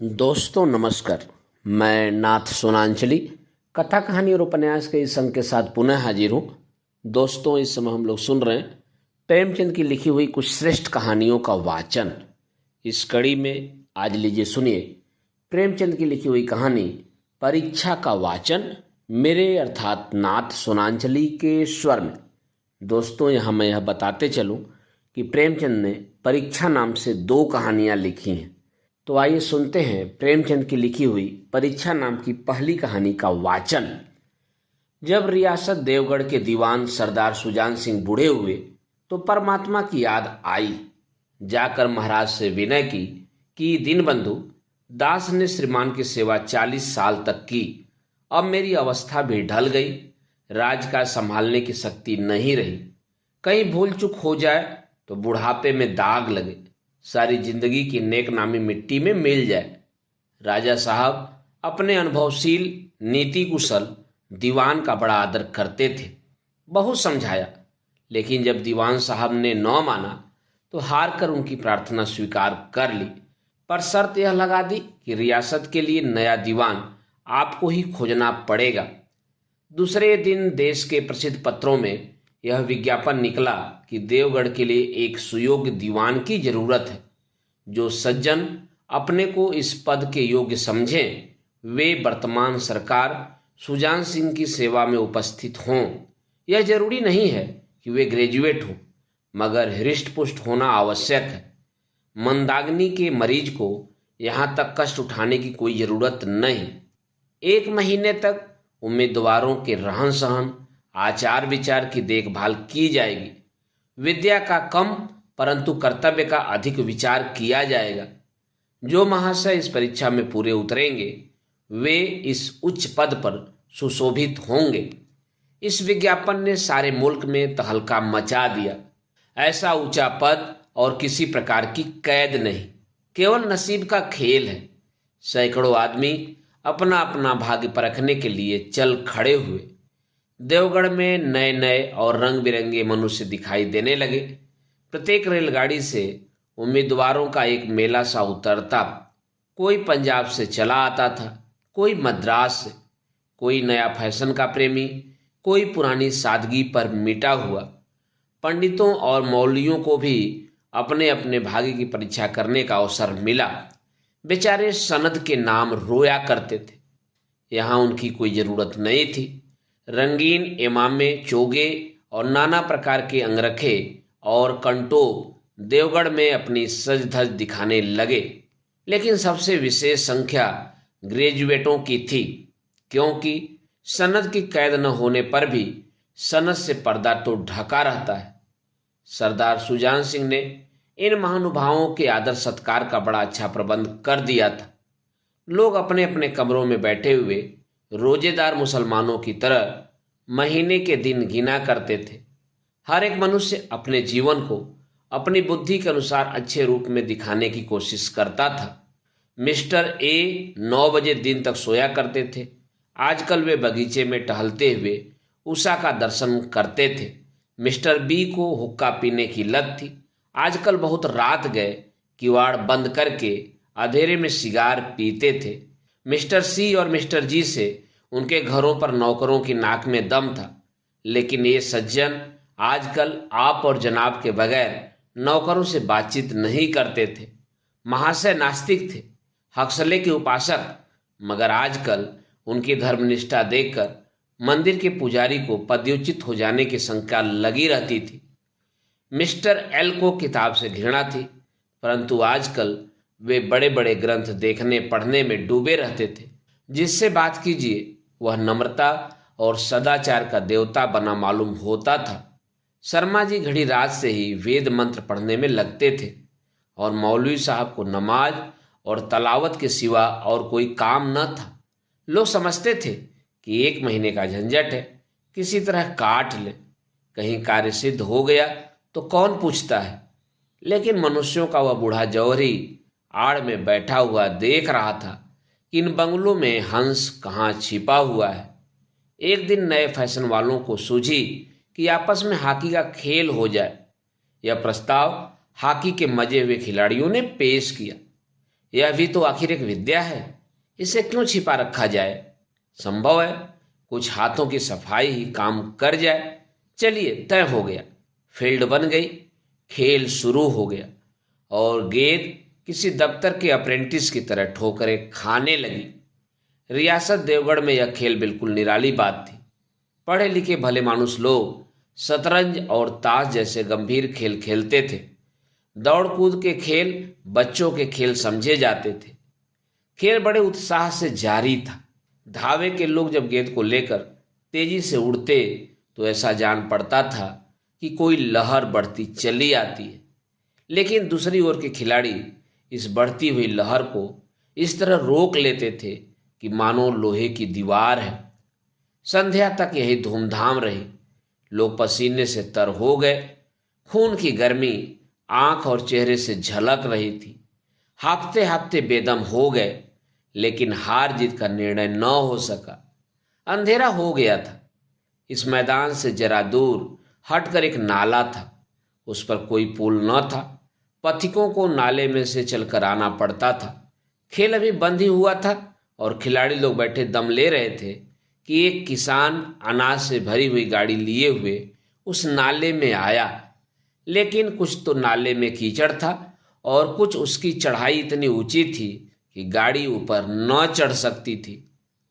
दोस्तों नमस्कार। मैं नाथ सोनांचली कथा कहानी और उपन्यास के इस अंक के साथ पुनः हाजिर हूँ। दोस्तों इस समय हम लोग सुन रहे हैं प्रेमचंद की लिखी हुई कुछ श्रेष्ठ कहानियों का वाचन। इस कड़ी में आज लीजिए सुनिए प्रेमचंद की लिखी हुई कहानी परीक्षा का वाचन मेरे अर्थात नाथ सोनांचली के स्वर में। दोस्तों यहाँ मैं यह बताते चलूँ कि प्रेमचंद ने परीक्षा नाम से 2 कहानियाँ लिखी हैं। तो आइए सुनते हैं प्रेमचंद की लिखी हुई परीक्षा नाम की पहली कहानी का वाचन। जब रियासत देवगढ़ के दीवान सरदार सुजान सिंह बूढ़े हुए तो परमात्मा की याद आई। जाकर महाराज से विनय की कि दीनबंधु दास ने श्रीमान की सेवा 40 साल तक की। अब मेरी अवस्था भी ढल गई, राजकाज संभालने की शक्ति नहीं रही। कहीं भूल चूक हो जाए तो बुढ़ापे में दाग लगे, सारी जिंदगी की नेक नामी मिट्टी में मिल जाए। राजा साहब अपने अनुभवशील नीति कुशल दीवान का बड़ा आदर करते थे। बहुत समझाया, लेकिन जब दीवान साहब ने न माना तो हार कर उनकी प्रार्थना स्वीकार कर ली, पर शर्त यह लगा दी कि रियासत के लिए नया दीवान आपको ही खोजना पड़ेगा। दूसरे दिन देश के प्रसिद्ध पत्रों में यह विज्ञापन निकला कि देवगढ़ के लिए एक सुयोग्य दीवान की जरूरत है। जो सज्जन अपने को इस पद के योग्य समझें वे वर्तमान सरकार सुजान सिंह की सेवा में उपस्थित हों। यह जरूरी नहीं है कि वे ग्रेजुएट हों, मगर हृष्ट पुष्ट होना आवश्यक है। मंदाग्नि के मरीज को यहाँ तक कष्ट उठाने की कोई जरूरत नहीं। 1 महीने तक उम्मीदवारों के रहन सहन आचार विचार की देखभाल की जाएगी। विद्या का कम परंतु कर्तव्य का अधिक विचार किया जाएगा। जो महाशय इस परीक्षा में पूरे उतरेंगे वे इस उच्च पद पर सुशोभित होंगे। इस विज्ञापन ने सारे मुल्क में तहलका मचा दिया। ऐसा ऊंचा पद और किसी प्रकार की कैद नहीं, केवल नसीब का खेल है। सैकड़ों आदमी अपना अपना भाग्य परखने के लिए चल खड़े हुए। देवगढ़ में नए नए और रंग बिरंगे मनुष्य दिखाई देने लगे। प्रत्येक रेलगाड़ी से उम्मीदवारों का एक मेला सा उतरता। कोई पंजाब से चला आता था, कोई मद्रास से, कोई नया फैशन का प्रेमी, कोई पुरानी सादगी पर मिटा हुआ। पंडितों और मौलवियों को भी अपने अपने भाग्य की परीक्षा करने का अवसर मिला। बेचारे सनद के नाम रोया करते थे। यहाँ उनकी कोई जरूरत नहीं थी। रंगीन इमामे, चोगे और नाना प्रकार के अंगरखे और कंटोप देवगढ़ में अपनी सज धज दिखाने लगे। लेकिन सबसे विशेष संख्या ग्रेजुएटों की थी, क्योंकि सनद की कैद न होने पर भी सनद से पर्दा तो ढका रहता है। सरदार सुजान सिंह ने इन महानुभावों के आदर सत्कार का बड़ा अच्छा प्रबंध कर दिया था। लोग अपने अपने कमरों में बैठे हुए रोजेदार मुसलमानों की तरह महीने के दिन गिना करते थे। हर एक मनुष्य अपने जीवन को अपनी बुद्धि के अनुसार अच्छे रूप में दिखाने की कोशिश करता था। मिस्टर ए 9 बजे दिन तक सोया करते थे। आजकल वे बगीचे में टहलते हुए उषा का दर्शन करते थे। मिस्टर बी को हुक्का पीने की लत थी। आजकल बहुत रात गए किवाड़ बंद करके अंधेरे में सिगार पीते थे। मिस्टर सी और मिस्टर जी से उनके घरों पर नौकरों की नाक में दम था। लेकिन ये सज्जन आजकल आप और जनाब के बगैर नौकरों से बातचीत नहीं करते थे। महाशय नास्तिक थे, हक्सले के उपासक, मगर आजकल उनकी धर्मनिष्ठा देखकर मंदिर के पुजारी को पदच्युत हो जाने की शंका लगी रहती थी। मिस्टर एल को किताब से घृणा थी, परंतु आजकल वे बड़े बड़े ग्रंथ देखने पढ़ने में डूबे रहते थे। जिससे बात कीजिए वह नम्रता और सदाचार का देवता बना मालूम होता था। शर्मा जी घड़ी रात से ही वेद मंत्र पढ़ने में लगते थे और मौलवी साहब को नमाज और तलावत के सिवा और कोई काम न था। लोग समझते थे कि 1 महीने का झंझट है, किसी तरह काट ले, कहीं कार्य सिद्ध हो गया तो कौन पूछता है। लेकिन मनुष्यों का वह बूढ़ा जौहरी आड़ में बैठा हुआ देख रहा था कि इन बंगलों में हंस कहाँ छिपा हुआ है। एक दिन नए फैशन वालों को सूझी कि आपस में हॉकी का खेल हो जाए। यह प्रस्ताव हॉकी के मजे हुए खिलाड़ियों ने पेश किया। यह भी तो आखिर एक विद्या है, इसे क्यों छिपा रखा जाए? संभव है कुछ हाथों की सफाई ही काम कर जाए। चलिए, तय हो गया। फील्ड बन गई, खेल शुरू हो गया और गेंद किसी दफ्तर के अप्रेंटिस की तरह ठोकरें खाने लगी। रियासत देवगढ़ में यह खेल बिल्कुल निराली बात थी। पढ़े लिखे भले मानुस लोग शतरंज और ताश जैसे गंभीर खेल खेलते थे। दौड़ कूद के खेल बच्चों के खेल समझे जाते थे। खेल बड़े उत्साह से जारी था। धावे के लोग जब गेंद को लेकर तेजी से उड़ते तो ऐसा जान पड़ता था कि कोई लहर बढ़ती चली आती है। लेकिन दूसरी ओर के खिलाड़ी इस बढ़ती हुई लहर को इस तरह रोक लेते थे कि मानो लोहे की दीवार है। संध्या तक यही धूमधाम रही। लोग पसीने से तर हो गए। खून की गर्मी आंख और चेहरे से झलक रही थी। हाफते हाफते बेदम हो गए, लेकिन हार जीत का निर्णय न हो सका। अंधेरा हो गया था। इस मैदान से जरा दूर हटकर एक नाला था। उस पर कोई पुल न था। पथिकों को नाले में से चलकर आना पड़ता था। खेल अभी बंद ही हुआ था और खिलाड़ी लोग बैठे दम ले रहे थे कि एक किसान अनाज से भरी हुई गाड़ी लिए हुए उस नाले में आया। लेकिन कुछ तो नाले में कीचड़ था और कुछ उसकी चढ़ाई इतनी ऊंची थी कि गाड़ी ऊपर न चढ़ सकती थी।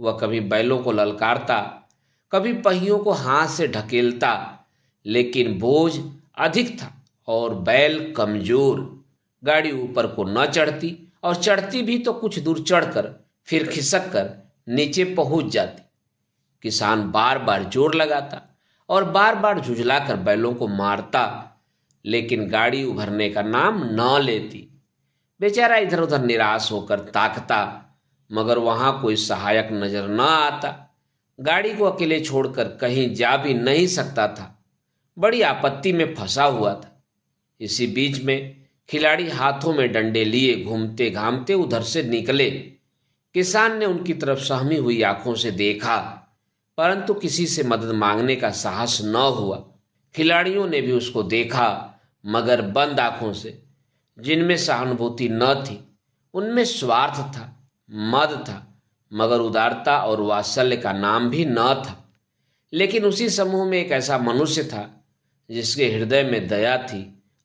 वह कभी बैलों को ललकारता, कभी पहियों को हाथ से ढकेलता, लेकिन बोझ अधिक था और बैल कमजोर। गाड़ी ऊपर को न चढ़ती और चढ़ती भी तो कुछ दूर चढ़कर फिर खिसक कर नीचे पहुंच जाती। किसान बार बार जोर लगाता और बार बार झुझलाकर बैलों को मारता, लेकिन गाड़ी उभरने का नाम न लेती। बेचारा इधर उधर निराश होकर ताकता, मगर वहां कोई सहायक नजर न आता। गाड़ी को अकेले छोड़कर कहीं जा भी नहीं सकता था। बड़ी आपत्ति में फंसा हुआ था। इसी बीच में खिलाड़ी हाथों में डंडे लिए घूमते घामते उधर से निकले। किसान ने उनकी तरफ सहमी हुई आंखों से देखा, परंतु किसी से मदद मांगने का साहस न हुआ। खिलाड़ियों ने भी उसको देखा, मगर बंद आंखों से। जिनमें सहानुभूति न थी उनमें स्वार्थ था, मद था, मगर उदारता और वात्सल्य का नाम भी न था। लेकिन उसी समूह में एक ऐसा मनुष्य था जिसके हृदय में दया थी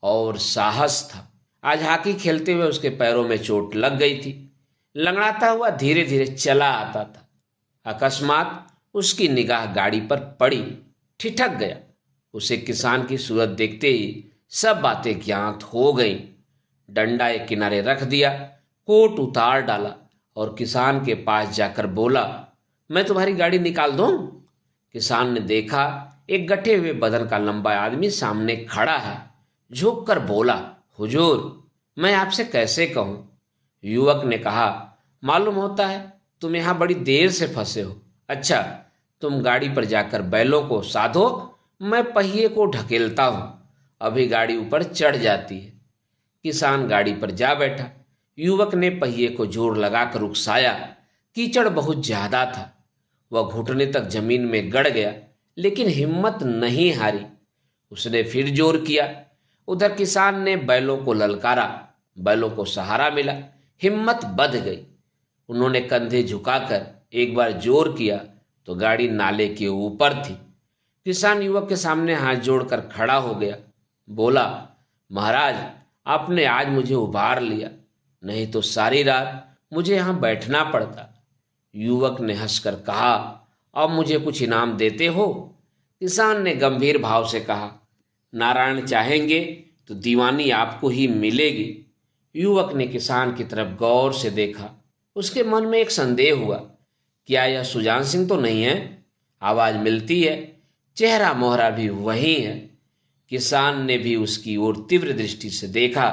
और साहस था। आज हॉकी खेलते हुए उसके पैरों में चोट लग गई थी। लंगड़ाता हुआ धीरे धीरे चला आता था। अकस्मात उसकी निगाह गाड़ी पर पड़ी। ठिठक गया। उसे किसान की सूरत देखते ही सब बातें ज्ञात हो गईं। डंडा एक किनारे रख दिया, कोट उतार डाला और किसान के पास जाकर बोला, मैं तुम्हारी गाड़ी निकाल दूं? किसान ने देखा एक गठे हुए बदन का लंबा आदमी सामने खड़ा है। झुक कर बोला, हुजूर, मैं आपसे कैसे कहूं? युवक ने कहा, मालूम होता है तुम यहां बड़ी देर से फंसे हो। अच्छा, तुम गाड़ी पर जाकर बैलों को साधो, मैं पहिए को ढकेलता हूं, अभी गाड़ी ऊपर चढ़ जाती है। किसान गाड़ी पर जा बैठा। युवक ने पहिए को जोर लगाकर उकसाया। कीचड़ बहुत ज्यादा था। वह घुटने तक जमीन में गड़ गया, लेकिन हिम्मत नहीं हारी। उसने फिर जोर किया। उधर किसान ने बैलों को ललकारा। बैलों को सहारा मिला। हिम्मत बंध गई। उन्होंने कंधे झुकाकर एक बार जोर किया तो गाड़ी नाले के ऊपर थी। किसान युवक के सामने हाथ जोड़कर खड़ा हो गया। बोला, महाराज, आपने आज मुझे उबार लिया, नहीं तो सारी रात मुझे यहां बैठना पड़ता। युवक ने हंसकर कहा, अब मुझे कुछ इनाम देते हो? किसान ने गंभीर भाव से कहा, नारायण चाहेंगे तो दीवानी आपको ही मिलेगी। युवक ने किसान की तरफ गौर से देखा। उसके मन में एक संदेह हुआ, क्या यह सुजान सिंह तो नहीं है? आवाज मिलती है, चेहरा मोहरा भी वही है। किसान ने भी उसकी ओर तीव्र दृष्टि से देखा।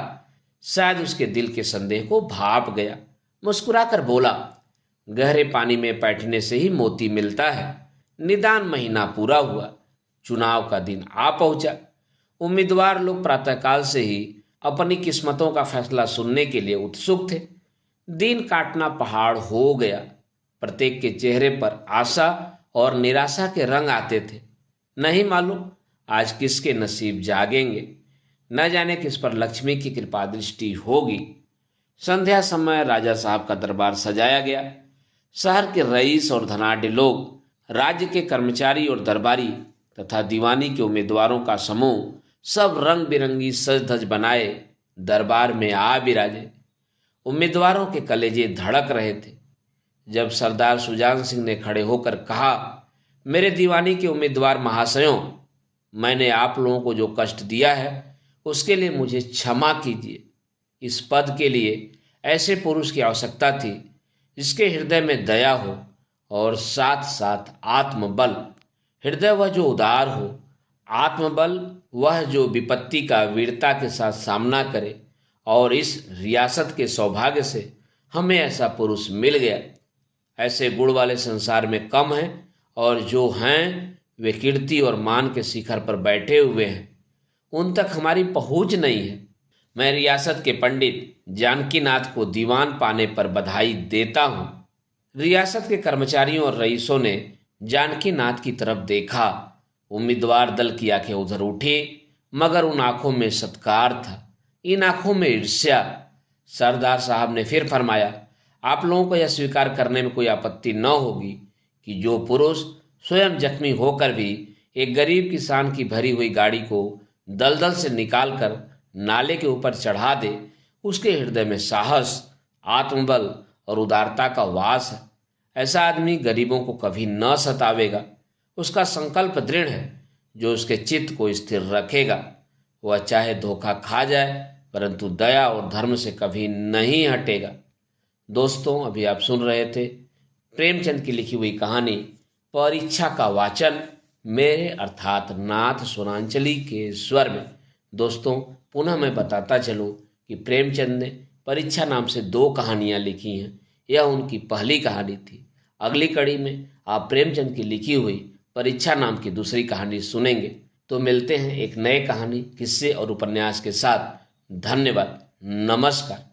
शायद उसके दिल के संदेह को भाप गया। मुस्कुराकर बोला, गहरे पानी में बैठने से ही मोती मिलता है। निदान महीना पूरा हुआ। चुनाव का दिन आ पहुंचा। उम्मीदवार लोग प्रातःकाल से ही अपनी किस्मतों का फैसला सुनने के लिए उत्सुक थे। दिन काटना पहाड़ हो गया। प्रत्येक के चेहरे पर आशा और निराशा के रंग आते थे। नहीं मालूम आज किसके नसीब जागेंगे। न जाने किस पर लक्ष्मी की कृपा दृष्टि होगी। संध्या समय राजा साहब का दरबार सजाया गया। शहर के रईस और धनाढ्य लोग, राज्य के कर्मचारी और दरबारी तथा दीवानी के उम्मीदवारों का समूह सब रंग बिरंगी सज धज बनाए दरबार में आ बिराजे। उम्मीदवारों के कलेजे धड़क रहे थे। जब सरदार सुजान सिंह ने खड़े होकर कहा, मेरे दीवानी के उम्मीदवार महाशयों, मैंने आप लोगों को जो कष्ट दिया है उसके लिए मुझे क्षमा कीजिए। इस पद के लिए ऐसे पुरुष की आवश्यकता थी जिसके हृदय में दया हो और साथ साथ आत्मबल। हृदय वह जो उदार हो, आत्मबल वह जो विपत्ति का वीरता के साथ सामना करे। और इस रियासत के सौभाग्य से हमें ऐसा पुरुष मिल गया। ऐसे गुण वाले संसार में कम हैं और जो हैं वे कीर्ति और मान के शिखर पर बैठे हुए हैं, उन तक हमारी पहुंच नहीं है। मैं रियासत के पंडित जानकीनाथ को दीवान पाने पर बधाई देता हूँ। रियासत के कर्मचारियों और रईसों ने जानकीनाथ की तरफ देखा। उम्मीदवार दल की आंखें उधर उठी, मगर उन आंखों में सत्कार था, इन आंखों में ईर्ष्या। सरदार साहब ने फिर फरमाया, आप लोगों को यह स्वीकार करने में कोई आपत्ति न होगी कि जो पुरुष स्वयं जख्मी होकर भी एक गरीब किसान की भरी हुई गाड़ी को दलदल से निकालकर नाले के ऊपर चढ़ा दे, उसके हृदय में साहस, आत्मबल और उदारता का वास है। ऐसा आदमी गरीबों को कभी न सतावेगा। उसका संकल्प दृढ़ है जो उसके चित्त को स्थिर रखेगा। वह चाहे धोखा खा जाए परंतु दया और धर्म से कभी नहीं हटेगा। दोस्तों, अभी आप सुन रहे थे प्रेमचंद की लिखी हुई कहानी परीक्षा का वाचन मेरे अर्थात नाथ सुनांचली के स्वर में। दोस्तों, पुनः मैं बताता चलूं कि प्रेमचंद ने परीक्षा नाम से 2 कहानियां लिखी हैं। यह उनकी पहली कहानी थी। अगली कड़ी में आप प्रेमचंद की लिखी हुई परीक्षा नाम की दूसरी कहानी सुनेंगे। तो मिलते हैं एक नए कहानी, किस्से और उपन्यास के साथ। धन्यवाद। नमस्कार।